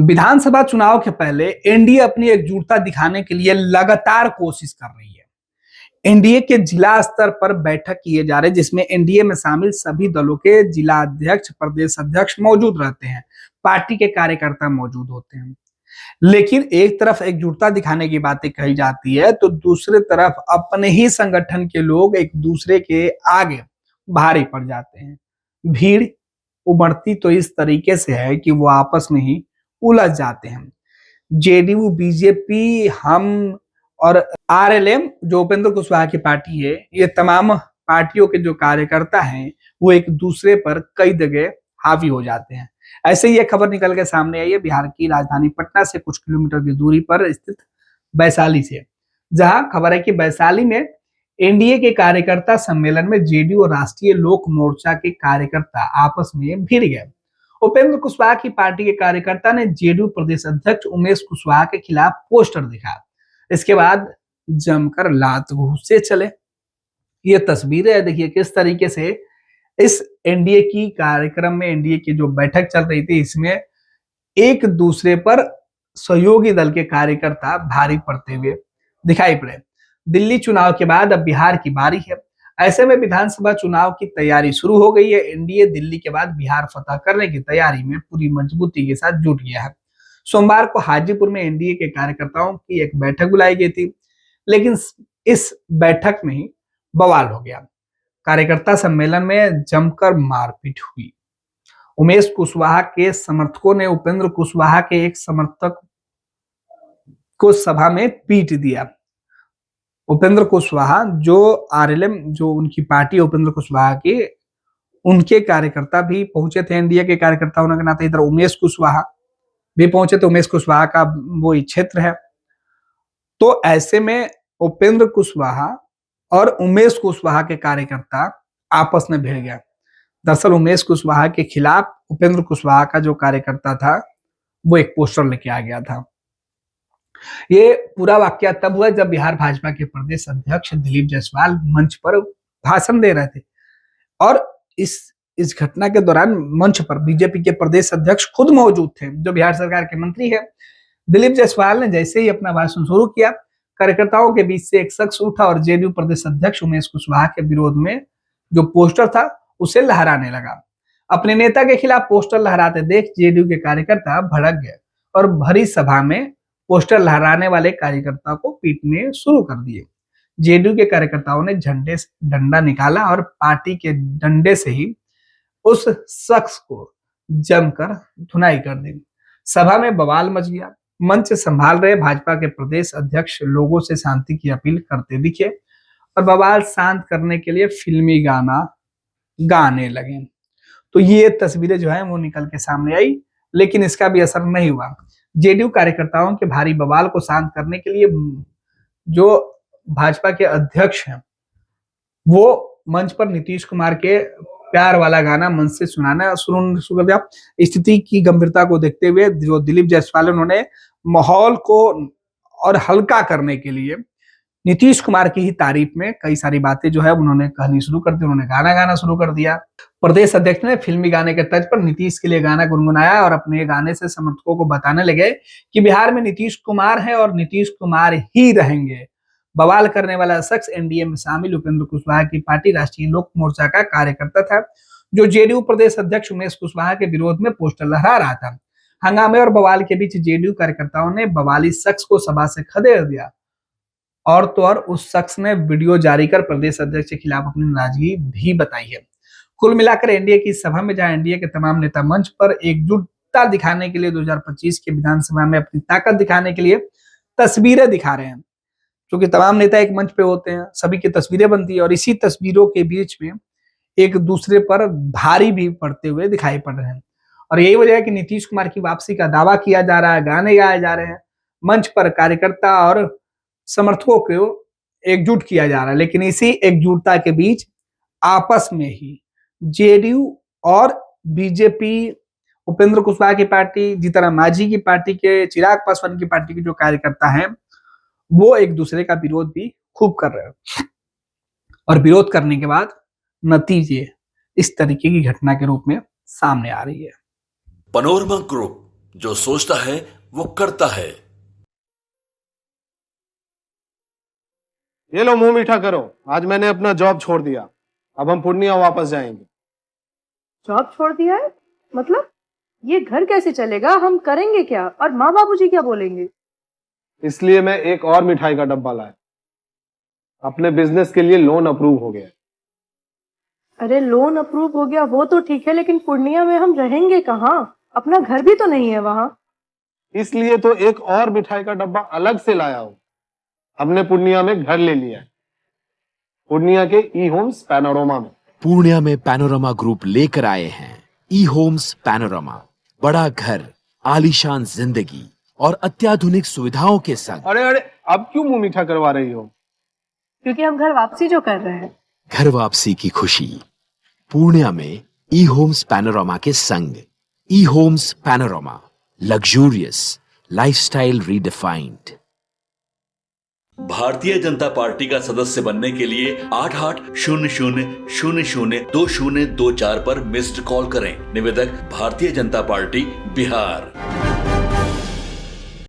विधानसभा चुनाव के पहले एनडीए अपनी एकजुटता दिखाने के लिए लगातार कोशिश कर रही है। एनडीए के जिला स्तर पर बैठक किए जा रहे हैं, जिसमें एनडीए में शामिल सभी दलों के जिला अध्यक्ष, प्रदेश अध्यक्ष मौजूद रहते हैं, पार्टी के कार्यकर्ता मौजूद होते हैं। लेकिन एक तरफ एकजुटता दिखाने की बातें कही जाती है, तो दूसरी तरफ अपने ही संगठन के लोग एक दूसरे के आगे भारी पड़ जाते हैं। भीड़ उमड़ती तो इस तरीके से है कि वो आपस में ही उलझ जाते हैं। जेडीयू, बीजेपी, हम और आरएलएम जो उपेंद्र कुशवाहा की पार्टी है, ये तमाम पार्टियों के जो कार्यकर्ता हैं वो एक दूसरे पर कई जगह हावी हो जाते हैं। ऐसे ही एक खबर निकल के सामने आई है बिहार की राजधानी पटना से कुछ किलोमीटर की दूरी पर स्थित वैशाली से, जहां खबर है कि वैशाली में एनडीए के कार्यकर्ता सम्मेलन में जेडीयू और राष्ट्रीय लोक मोर्चा के कार्यकर्ता आपस में भिड़ गए। उपेंद्र कुशवाहा की पार्टी के कार्यकर्ता ने जेडीयू प्रदेश अध्यक्ष उमेश कुशवाहा के खिलाफ पोस्टर दिखा। इसके बाद जमकर लात घूंसे चले। ये तस्वीरें है, देखिए किस तरीके से इस एनडीए की कार्यक्रम में, एनडीए की जो बैठक चल रही थी, इसमें एक दूसरे पर सहयोगी दल के कार्यकर्ता भारी पड़ते हुए दिखाई पड़े। दिल्ली चुनाव के बाद अब बिहार की बारी है। ऐसे में विधानसभा चुनाव की तैयारी शुरू हो गई है। एनडीए दिल्ली के बाद बिहार फतह करने की तैयारी में पूरी मजबूती के साथ जुट गया है। सोमवार को हाजीपुर में एनडीए के कार्यकर्ताओं की एक बैठक बुलाई गई थी, लेकिन इस बैठक में ही बवाल हो गया। कार्यकर्ता सम्मेलन में जमकर मारपीट हुई। उमेश कुशवाहा के समर्थकों ने उपेंद्र कुशवाहा के एक समर्थक को सभा में पीट दिया। उपेंद्र कुशवाहा जो आरएलएम, जो उनकी पार्टी उपेंद्र कुशवाहा की, उनके कार्यकर्ता भी पहुंचे थे। एनडीए के कार्यकर्ता होने के नाते इधर उमेश कुशवाहा भी पहुंचे थे। उमेश कुशवाहा का वो क्षेत्र है। तो ऐसे में उपेंद्र कुशवाहा और उमेश कुशवाहा के कार्यकर्ता आपस में भिड़ गए। दरअसल उमेश कुशवाहा के खिलाफ उपेंद्र कुशवाहा का जो कार्यकर्ता था वो एक पोस्टर लेके आ गया था। ये पूरा वाकया तब हुआ जब बिहार भाजपा के प्रदेश अध्यक्ष दिलीप जायसवाल मंच पर भाषण दे रहे थे, और इस घटना के दौरान मंच पर बीजेपी के प्रदेश अध्यक्ष खुद मौजूद थे, जो बिहार सरकार के मंत्री है। दिलीप जायसवाल ने जैसे ही अपना भाषण शुरू किया, कार्यकर्ताओं के बीच से एक शख्स उठा और जेडीयू प्रदेश अध्यक्ष उमेश कुशवाहा के विरोध में जो पोस्टर था उसे लहराने लगा। अपने नेता के खिलाफ पोस्टर लहराते देख जेडीयू के कार्यकर्ता भड़क गए और भरी सभा में पोस्टर लहराने वाले कार्यकर्ता को पीटने शुरू कर दिए। जेडीयू के कार्यकर्ताओं ने झंडे से डंडा निकाला और पार्टी के डंडे से ही उस शख्स को जमकर धुनाई कर दी। सभा में बवाल मच गया। मंच संभाल रहे भाजपा के प्रदेश अध्यक्ष लोगों से शांति की अपील करते दिखे और बवाल शांत करने के लिए फिल्मी गाना गाने लगे। तो ये तस्वीरें जो है वो निकल के सामने आई, लेकिन इसका भी असर नहीं हुआ। जेडीयू कार्यकर्ताओं के भारी बवाल को शांत करने के लिए जो भाजपा के अध्यक्ष हैं वो मंच पर नीतीश कुमार के प्यार वाला गाना मंच से सुनाना शुरू कर दिया। स्थिति की गंभीरता को देखते हुए जो दिलीप जायसवाल, उन्होंने माहौल को और हल्का करने के लिए नीतीश कुमार की ही तारीफ में कई सारी बातें जो है उन्होंने कहनी शुरू कर दी। उन्होंने गाना गाना शुरू कर दिया। प्रदेश अध्यक्ष ने फिल्मी गाने के तर्ज पर नीतीश के लिए गाना गुनगुनाया और अपने गाने से समर्थकों को बताने लगे कि बिहार में नीतीश कुमार है और नीतीश कुमार ही रहेंगे। बवाल करने वाला शख्स एनडीए में शामिल उपेंद्र कुशवाहा की पार्टी राष्ट्रीय लोक मोर्चा का कार्यकर्ता था, जो जेडीयू प्रदेश अध्यक्ष उमेश कुशवाहा के विरोध में पोस्टर लहरा रहा था। हंगामे और बवाल के बीच जेडीयू कार्यकर्ताओं ने बवाली शख्स को सभा से खदेड़ दिया और तो और उस शख्स ने वीडियो जारी कर प्रदेश अध्यक्ष के खिलाफ अपनी नाराजगी भी बताई है। कुल मिलाकर एनडीए की सभा में जहां एनडीए के तमाम नेता मंच पर एकजुटता दिखाने के लिए 2025 के विधानसभा में अपनी ताकत दिखाने के लिए तस्वीरें दिखा रहे हैं, क्योंकि तमाम नेता एक मंच पे होते हैं, सभी की तस्वीरें बनती है और इसी तस्वीरों के बीच में एक दूसरे पर भारी भी पड़ते हुए दिखाई पड़ रहे हैं। और यही वजह है कि नीतीश कुमार की वापसी का दावा किया जा रहा है, गाने गाए जा रहे हैं, मंच पर कार्यकर्ता और समर्थकों को एकजुट किया जा रहा है। लेकिन इसी एकजुटता के बीच आपस में ही जेडीयू और बीजेपी, उपेंद्र कुशवाहा की पार्टी, जीतन मांझी की पार्टी के, चिराग पासवान की पार्टी के जो कार्यकर्ता हैं वो एक दूसरे का विरोध भी खूब कर रहे हैं। और विरोध करने के बाद नतीजे इस तरीके की घटना के रूप में सामने आ रही है। पनोरमा ग्रुप जो सोचता है वो करता है। ये लो मुंह मीठा करो, आज मैंने अपना जॉब छोड़ दिया। अब हम पूर्णिया वापस जाएंगे। जॉब छोड़ दिया है? मतलब ये घर कैसे चलेगा? हम करेंगे क्या? और माँ बाबूजी क्या बोलेंगे? इसलिए मैं एक और मिठाई का डब्बा लाया। अपने बिजनेस के लिए लोन अप्रूव हो गया। अरे लोन अप्रूव हो गया वो तो ठीक है, लेकिन पूर्णिया में हम रहेंगे कहाँ? अपना घर भी तो नहीं है वहाँ। इसलिए तो एक और मिठाई का डब्बा अलग से लाया हूं। हमने पूर्णिया में घर ले लिया है, पूर्णिया के ई होम्स पैनोरमा में। पूर्णिया में पैनोरमा ग्रुप लेकर आए हैं ई होम्स पैनोरमा। बड़ा घर, आलीशान जिंदगी और अत्याधुनिक सुविधाओं के संग। अरे अरे, अब क्यों मुंह मीठा करवा रही हो? क्योंकि हम घर वापसी जो कर रहे हैं। घर वापसी की खुशी पूर्णिया में ई होम्स पैनोरमा के संग। E homes panorama, luxurious lifestyle redefined. Bharatiya Janata party का सदस्य बनने के लिए 8800002024 पर मिस्ड कॉल करें। निवेदक भारतीय जनता पार्टी बिहार।